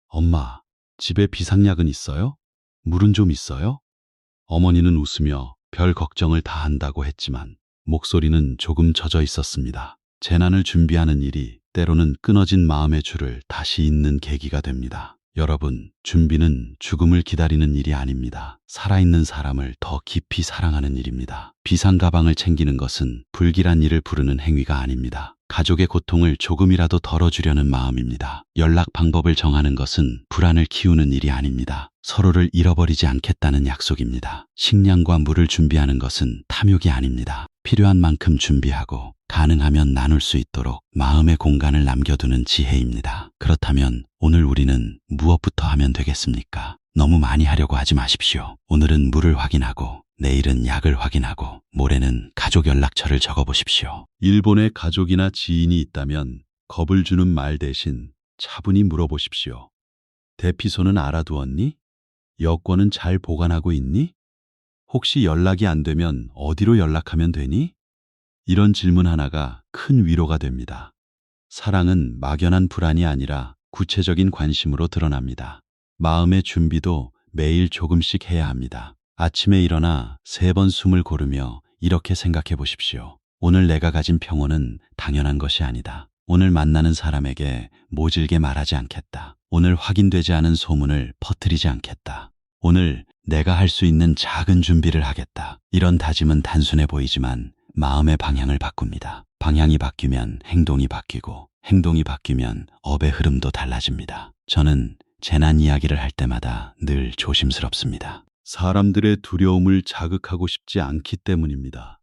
엄마, 집에 비상약은 있어요? 물은 좀 있어요? 어머니는 웃으며 별 걱정을 다 한다고 했지만 목소리는 조금 젖어 있었습니다. 재난을 준비하는 일이 때로는 끊어진 마음의 줄을 다시 잇는 계기가 됩니다. 여러분, 준비는 죽음을 기다리는 일이 아닙니다. 살아있는 사람을 더 깊이 사랑하는 일입니다. 비상 가방을 챙기는 것은 불길한 일을 부르는 행위가 아닙니다. 가족의 고통을 조금이라도 덜어주려는 마음입니다. 연락 방법을 정하는 것은 불안을 키우는 일이 아닙니다. 서로를 잃어버리지 않겠다는 약속입니다. 식량과 물을 준비하는 것은 탐욕이 아닙니다. 필요한 만큼 준비하고 가능하면 나눌 수 있도록 마음의 공간을 남겨두는 지혜입니다. 그렇다면 오늘 우리는 무엇부터 하면 되겠습니까? 너무 많이 하려고 하지 마십시오. 오늘은 물을 확인하고 내일은 약을 확인하고 모레는 가족 연락처를 적어보십시오. 일본에 가족이나 지인이 있다면 겁을 주는 말 대신 차분히 물어보십시오. 대피소는 알아두었니? 여권은 잘 보관하고 있니? 혹시 연락이 안 되면 어디로 연락하면 되니? 이런 질문 하나가 큰 위로가 됩니다. 사랑은 막연한 불안이 아니라 구체적인 관심으로 드러납니다. 마음의 준비도 매일 조금씩 해야 합니다. 아침에 일어나 3번 숨을 고르며 이렇게 생각해 보십시오. 오늘 내가 가진 평온은 당연한 것이 아니다. 오늘 만나는 사람에게 모질게 말하지 않겠다. 오늘 확인되지 않은 소문을 퍼뜨리지 않겠다. 오늘 내가 할 수 있는 작은 준비를 하겠다. 이런 다짐은 단순해 보이지만 마음의 방향을 바꿉니다. 방향이 바뀌면 행동이 바뀌고 행동이 바뀌면 업의 흐름도 달라집니다. 저는 재난 이야기를 할 때마다 늘 조심스럽습니다. 사람들의 두려움을 자극하고 싶지 않기 때문입니다.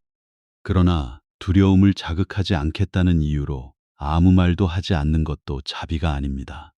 그러나 두려움을 자극하지 않겠다는 이유로 아무 말도 하지 않는 것도 자비가 아닙니다.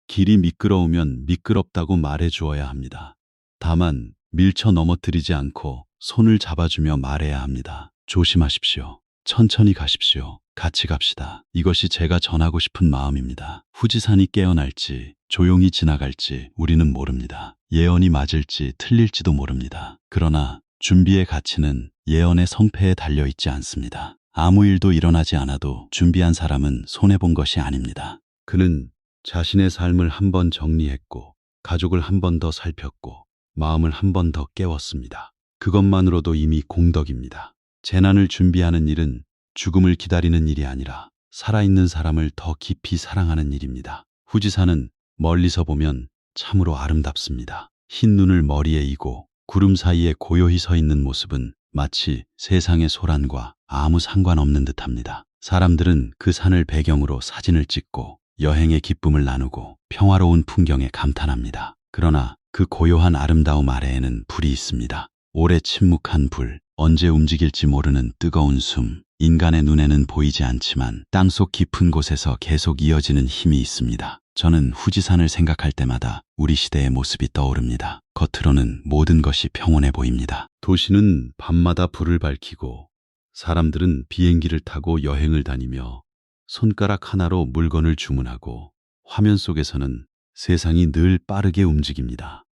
길이 미끄러우면 미끄럽다고 말해 주어야 합니다. 다만 밀쳐 넘어뜨리지 않고 손을 잡아주며 말해야 합니다. 조심하십시오. 천천히 가십시오. 같이 갑시다. 이것이 제가 전하고 싶은 마음입니다. 후지산이 깨어날지 조용히 지나갈지 우리는 모릅니다. 예언이 맞을지 틀릴지도 모릅니다. 그러나 준비의 가치는 예언의 성패에 달려있지 않습니다. 아무 일도 일어나지 않아도 준비한 사람은 손해본 것이 아닙니다. 그는 자신의 삶을 한 번 정리했고 가족을 한 번 더 살폈고 마음을 한 번 더 깨웠습니다. 그것만으로도 이미 공덕입니다. 재난을 준비하는 일은 죽음을 기다리는 일이 아니라 살아있는 사람을 더 깊이 사랑하는 일입니다. 후지산은 멀리서 보면 참으로 아름답습니다. 흰 눈을 머리에 이고 구름 사이에 고요히 서 있는 모습은 마치 세상의 소란과 아무 상관없는 듯합니다. 사람들은 그 산을 배경으로 사진을 찍고 여행의 기쁨을 나누고 평화로운 풍경에 감탄합니다. 그러나 그 고요한 아름다움 아래에는 불이 있습니다. 오래 침묵한 불, 언제 움직일지 모르는 뜨거운 숨, 인간의 눈에는 보이지 않지만 땅속 깊은 곳에서 계속 이어지는 힘이 있습니다. 저는 후지산을 생각할 때마다 우리 시대의 모습이 떠오릅니다. 겉으로는 모든 것이 평온해 보입니다. 도시는 밤마다 불을 밝히고 사람들은 비행기를 타고 여행을 다니며 손가락 하나로 물건을 주문하고 화면 속에서는 세상이 늘 빠르게 움직입니다.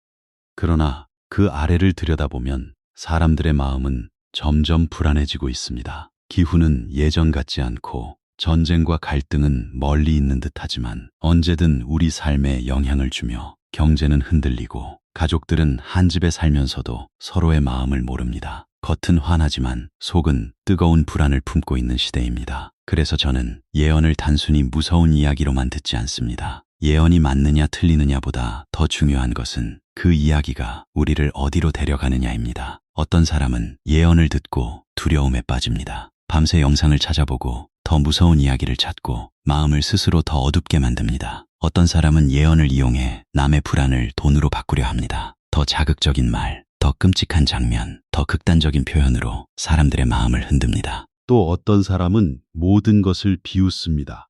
그러나 그 아래를 들여다보면 사람들의 마음은 점점 불안해지고 있습니다. 기후는 예전 같지 않고 전쟁과 갈등은 멀리 있는 듯하지만 언제든 우리 삶에 영향을 주며 경제는 흔들리고 가족들은 한 집에 살면서도 서로의 마음을 모릅니다. 겉은 환하지만 속은 뜨거운 불안을 품고 있는 시대입니다. 그래서 저는 예언을 단순히 무서운 이야기로만 듣지 않습니다. 예언이 맞느냐 틀리느냐보다 더 중요한 것은 그 이야기가 우리를 어디로 데려가느냐입니다. 어떤 사람은 예언을 듣고 두려움에 빠집니다. 밤새 영상을 찾아보고 더 무서운 이야기를 찾고 마음을 스스로 더 어둡게 만듭니다. 어떤 사람은 예언을 이용해 남의 불안을 돈으로 바꾸려 합니다. 더 자극적인 말, 더 끔찍한 장면, 더 극단적인 표현으로 사람들의 마음을 흔듭니다. 또 어떤 사람은 모든 것을 비웃습니다.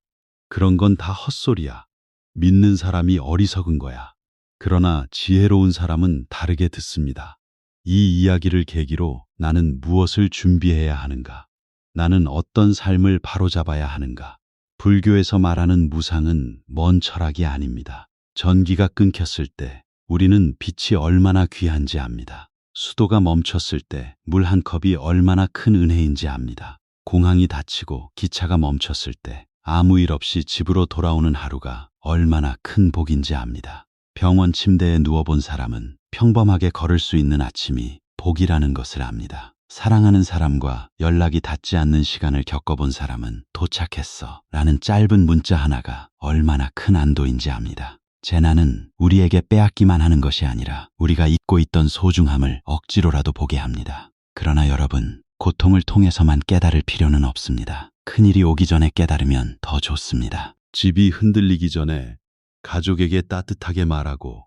그런 건 다 헛소리야. 믿는 사람이 어리석은 거야. 그러나 지혜로운 사람은 다르게 듣습니다. 이 이야기를 계기로 나는 무엇을 준비해야 하는가? 나는 어떤 삶을 바로잡아야 하는가? 불교에서 말하는 무상은 먼 철학이 아닙니다. 전기가 끊겼을 때 우리는 빛이 얼마나 귀한지 압니다. 수도가 멈췄을 때 물 한 컵이 얼마나 큰 은혜인지 압니다. 공항이 닫히고 기차가 멈췄을 때 아무 일 없이 집으로 돌아오는 하루가 얼마나 큰 복인지 압니다. 병원 침대에 누워본 사람은 평범하게 걸을 수 있는 아침이 복이라는 것을 압니다. 사랑하는 사람과 연락이 닿지 않는 시간을 겪어본 사람은 도착했어 라는 짧은 문자 하나가 얼마나 큰 안도인지 압니다. 재난은 우리에게 빼앗기만 하는 것이 아니라 우리가 잊고 있던 소중함을 억지로라도 보게 합니다. 그러나 여러분, 고통을 통해서만 깨달을 필요는 없습니다. 큰일이 오기 전에 깨달으면 더 좋습니다. 집이 흔들리기 전에 가족에게 따뜻하게 말하고,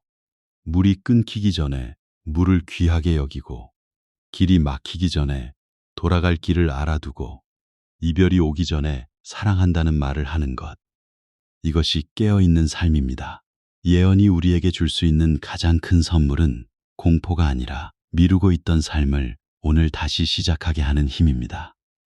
물이 끊기기 전에 물을 귀하게 여기고, 길이 막히기 전에 돌아갈 길을 알아두고, 이별이 오기 전에 사랑한다는 말을 하는 것. 이것이 깨어있는 삶입니다. 예언이 우리에게 줄 수 있는 가장 큰 선물은 공포가 아니라 미루고 있던 삶을 오늘 다시 시작하게 하는 힘입니다.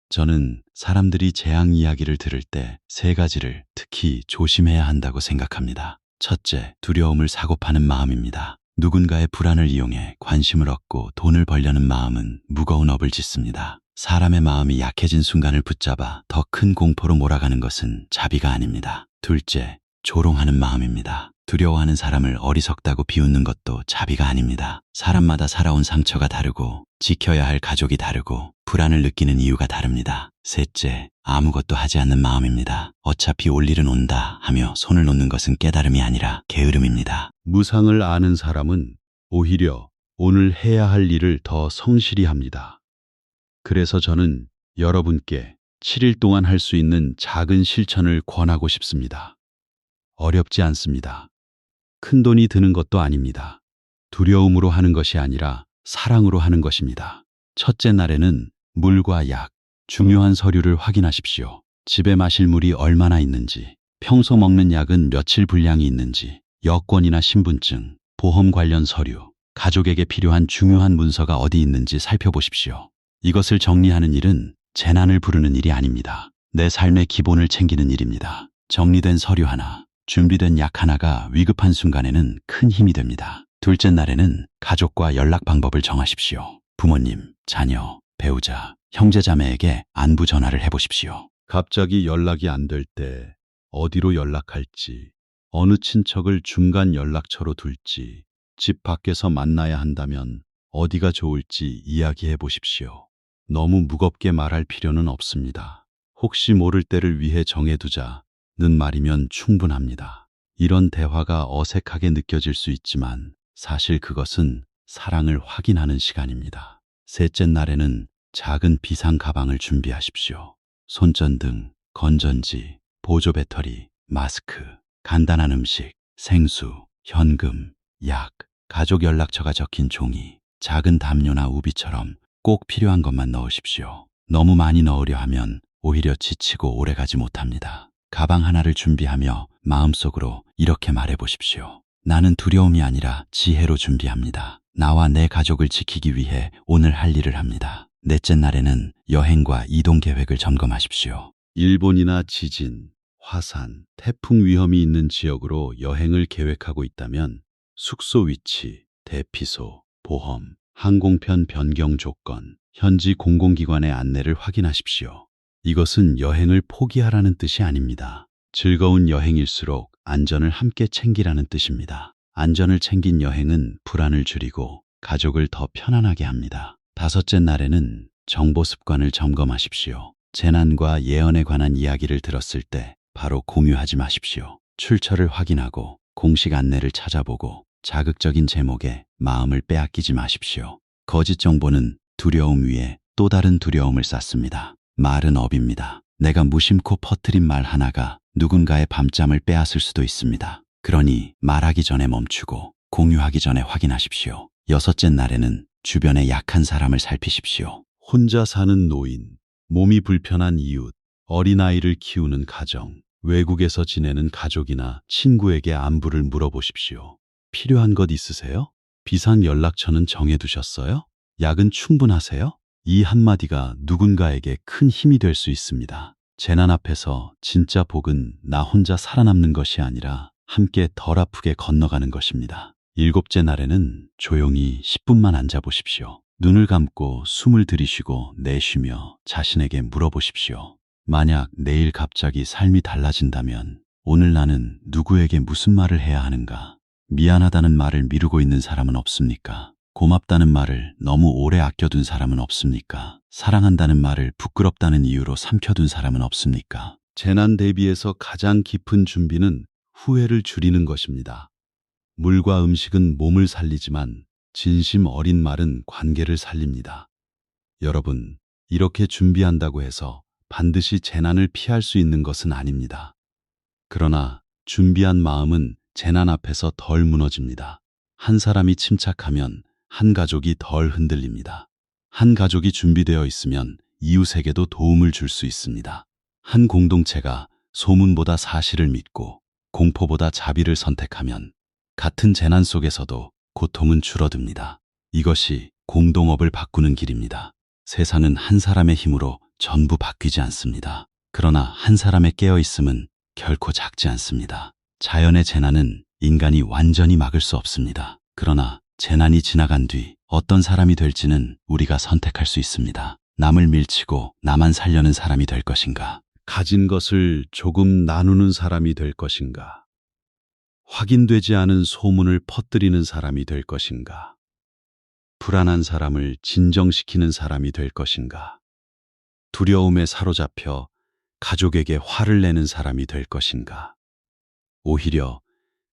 저는 사람들이 재앙 이야기를 들을 때 세 가지를 특히 조심해야 한다고 생각합니다. 첫째, 두려움을 사고파는 마음입니다. 누군가의 불안을 이용해 관심을 얻고 돈을 벌려는 마음은 무거운 업을 짓습니다. 사람의 마음이 약해진 순간을 붙잡아 더 큰 공포로 몰아가는 것은 자비가 아닙니다. 둘째, 조롱하는 마음입니다. 두려워하는 사람을 어리석다고 비웃는 것도 자비가 아닙니다. 사람마다 살아온 상처가 다르고 지켜야 할 가족이 다르고 불안을 느끼는 이유가 다릅니다. 셋째, 아무것도 하지 않는 마음입니다. 어차피 올 일은 온다 하며 손을 놓는 것은 깨달음이 아니라 게으름입니다. 무상을 아는 사람은 오히려 오늘 해야 할 일을 더 성실히 합니다. 그래서 저는 여러분께 7일 동안 할 수 있는 작은 실천을 권하고 싶습니다. 어렵지 않습니다. 큰 돈이 드는 것도 아닙니다. 두려움으로 하는 것이 아니라 사랑으로 하는 것입니다. 첫째 날에는 물과 약, 중요한 서류를 확인하십시오. 집에 마실 물이 얼마나 있는지, 평소 먹는 약은 며칠 분량이 있는지, 여권이나 신분증, 보험 관련 서류, 가족에게 필요한 중요한 문서가 어디 있는지 살펴보십시오. 이것을 정리하는 일은 재난을 부르는 일이 아닙니다. 내 삶의 기본을 챙기는 일입니다. 정리된 서류 하나, 준비된 약 하나가 위급한 순간에는 큰 힘이 됩니다. 둘째 날에는 가족과 연락 방법을 정하십시오. 부모님, 자녀, 배우자, 형제자매에게 안부 전화를 해보십시오. 갑자기 연락이 안 될 때 어디로 연락할지, 어느 친척을 중간 연락처로 둘지, 집 밖에서 만나야 한다면 어디가 좋을지 이야기해 보십시오. 너무 무겁게 말할 필요는 없습니다. 혹시 모를 때를 위해 정해두자. 는 말이면 충분합니다. 이런 대화가 어색하게 느껴질 수 있지만 사실 그것은 사랑을 확인하는 시간입니다. 셋째 날에는 작은 비상 가방을 준비하십시오. 손전등, 건전지, 보조 배터리, 마스크, 간단한 음식, 생수, 현금, 약, 가족 연락처가 적힌 종이, 작은 담요나 우비처럼 꼭 필요한 것만 넣으십시오. 너무 많이 넣으려 하면 오히려 지치고 오래가지 못합니다. 가방 하나를 준비하며 마음속으로 이렇게 말해보십시오. 나는 두려움이 아니라 지혜로 준비합니다. 나와 내 가족을 지키기 위해 오늘 할 일을 합니다. 넷째 날에는 여행과 이동 계획을 점검하십시오. 일본이나 지진, 화산, 태풍 위험이 있는 지역으로 여행을 계획하고 있다면 숙소 위치, 대피소, 보험, 항공편 변경 조건, 현지 공공기관의 안내를 확인하십시오. 이것은 여행을 포기하라는 뜻이 아닙니다. 즐거운 여행일수록 안전을 함께 챙기라는 뜻입니다. 안전을 챙긴 여행은 불안을 줄이고 가족을 더 편안하게 합니다. 다섯째 날에는 정보 습관을 점검하십시오. 재난과 예언에 관한 이야기를 들었을 때 바로 공유하지 마십시오. 출처를 확인하고 공식 안내를 찾아보고 자극적인 제목에 마음을 빼앗기지 마십시오. 거짓 정보는 두려움 위에 또 다른 두려움을 쌓습니다. 말은 업입니다. 내가 무심코 퍼뜨린 말 하나가 누군가의 밤잠을 빼앗을 수도 있습니다. 그러니 말하기 전에 멈추고 공유하기 전에 확인하십시오. 여섯째 날에는 주변의 약한 사람을 살피십시오. 혼자 사는 노인, 몸이 불편한 이웃, 어린아이를 키우는 가정, 외국에서 지내는 가족이나 친구에게 안부를 물어보십시오. 필요한 것 있으세요? 비상 연락처는 정해두셨어요? 약은 충분하세요? 이 한마디가 누군가에게 큰 힘이 될 수 있습니다. 재난 앞에서 진짜 복은 나 혼자 살아남는 것이 아니라 함께 덜 아프게 건너가는 것입니다. 일곱째 날에는 조용히 10분만 앉아보십시오. 눈을 감고 숨을 들이쉬고 내쉬며 자신에게 물어보십시오. 만약 내일 갑자기 삶이 달라진다면 오늘 나는 누구에게 무슨 말을 해야 하는가? 미안하다는 말을 미루고 있는 사람은 없습니까? 고맙다는 말을 너무 오래 아껴둔 사람은 없습니까? 사랑한다는 말을 부끄럽다는 이유로 삼켜둔 사람은 없습니까? 재난 대비에서 가장 깊은 준비는 후회를 줄이는 것입니다. 물과 음식은 몸을 살리지만 진심 어린 말은 관계를 살립니다. 여러분, 이렇게 준비한다고 해서 반드시 재난을 피할 수 있는 것은 아닙니다. 그러나 준비한 마음은 재난 앞에서 덜 무너집니다. 한 사람이 침착하면 한 가족이 덜 흔들립니다. 한 가족이 준비되어 있으면 이웃에게도 도움을 줄 수 있습니다. 한 공동체가 소문보다 사실을 믿고 공포보다 자비를 선택하면 같은 재난 속에서도 고통은 줄어듭니다. 이것이 공동업을 바꾸는 길입니다. 세상은 한 사람의 힘으로 전부 바뀌지 않습니다. 그러나 한 사람의 깨어있음은 결코 작지 않습니다. 자연의 재난은 인간이 완전히 막을 수 없습니다. 그러나 재난이 지나간 뒤 어떤 사람이 될지는 우리가 선택할 수 있습니다. 남을 밀치고 나만 살려는 사람이 될 것인가? 가진 것을 조금 나누는 사람이 될 것인가? 확인되지 않은 소문을 퍼뜨리는 사람이 될 것인가? 불안한 사람을 진정시키는 사람이 될 것인가? 두려움에 사로잡혀 가족에게 화를 내는 사람이 될 것인가? 오히려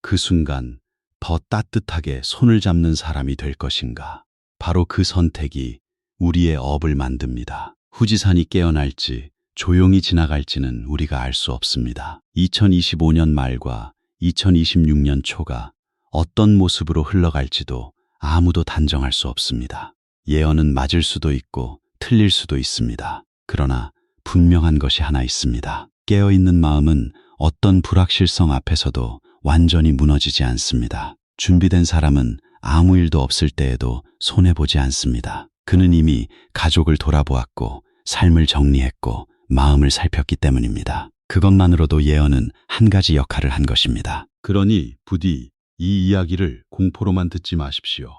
그 순간 더 따뜻하게 손을 잡는 사람이 될 것인가? 바로 그 선택이 우리의 업을 만듭니다. 후지산이 깨어날지 조용히 지나갈지는 우리가 알 수 없습니다. 2025년 말과 2026년 초가 어떤 모습으로 흘러갈지도 아무도 단정할 수 없습니다. 예언은 맞을 수도 있고 틀릴 수도 있습니다. 그러나 분명한 것이 하나 있습니다. 깨어있는 마음은 어떤 불확실성 앞에서도 완전히 무너지지 않습니다. 준비된 사람은 아무 일도 없을 때에도 손해보지 않습니다. 그는 이미 가족을 돌아보았고 삶을 정리했고 마음을 살폈기 때문입니다. 그것만으로도 예언은 한 가지 역할을 한 것입니다. 그러니 부디 이 이야기를 공포로만 듣지 마십시오.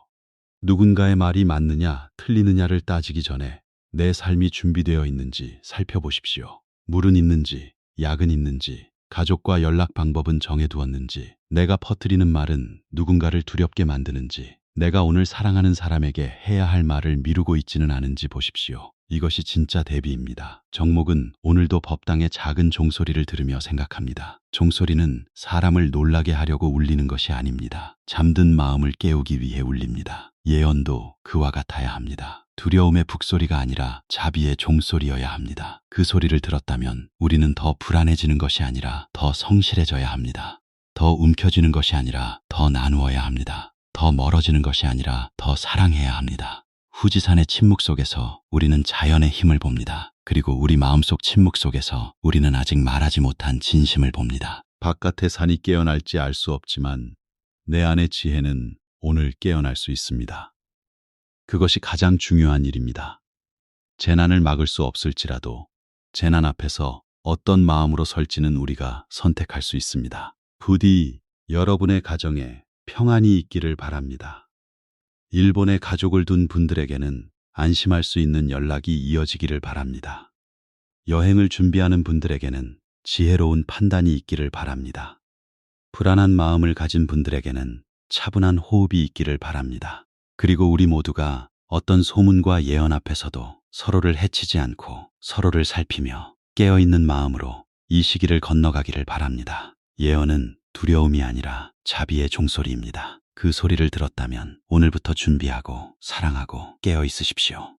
누군가의 말이 맞느냐 틀리느냐를 따지기 전에 내 삶이 준비되어 있는지 살펴보십시오. 물은 있는지, 약은 있는지, 가족과 연락 방법은 정해두었는지, 내가 퍼뜨리는 말은 누군가를 두렵게 만드는지, 내가 오늘 사랑하는 사람에게 해야 할 말을 미루고 있지는 않은지 보십시오. 이것이 진짜 대비입니다. 정목은 오늘도 법당의 작은 종소리를 들으며 생각합니다. 종소리는 사람을 놀라게 하려고 울리는 것이 아닙니다. 잠든 마음을 깨우기 위해 울립니다. 예언도 그와 같아야 합니다. 두려움의 북소리가 아니라 자비의 종소리여야 합니다. 그 소리를 들었다면 우리는 더 불안해지는 것이 아니라 더 성실해져야 합니다. 더 움켜쥐는 것이 아니라 더 나누어야 합니다. 더 멀어지는 것이 아니라 더 사랑해야 합니다. 후지산의 침묵 속에서 우리는 자연의 힘을 봅니다. 그리고 우리 마음속 침묵 속에서 우리는 아직 말하지 못한 진심을 봅니다. 바깥의 산이 깨어날지 알 수 없지만 내 안의 지혜는 오늘 깨어날 수 있습니다. 그것이 가장 중요한 일입니다. 재난을 막을 수 없을지라도 재난 앞에서 어떤 마음으로 설지는 우리가 선택할 수 있습니다. 부디 여러분의 가정에 평안이 있기를 바랍니다. 일본에 가족을 둔 분들에게는 안심할 수 있는 연락이 이어지기를 바랍니다. 여행을 준비하는 분들에게는 지혜로운 판단이 있기를 바랍니다. 불안한 마음을 가진 분들에게는 차분한 호흡이 있기를 바랍니다. 그리고 우리 모두가 어떤 소문과 예언 앞에서도 서로를 해치지 않고 서로를 살피며 깨어있는 마음으로 이 시기를 건너가기를 바랍니다. 예언은 두려움이 아니라 자비의 종소리입니다. 그 소리를 들었다면 오늘부터 준비하고 사랑하고 깨어 있으십시오.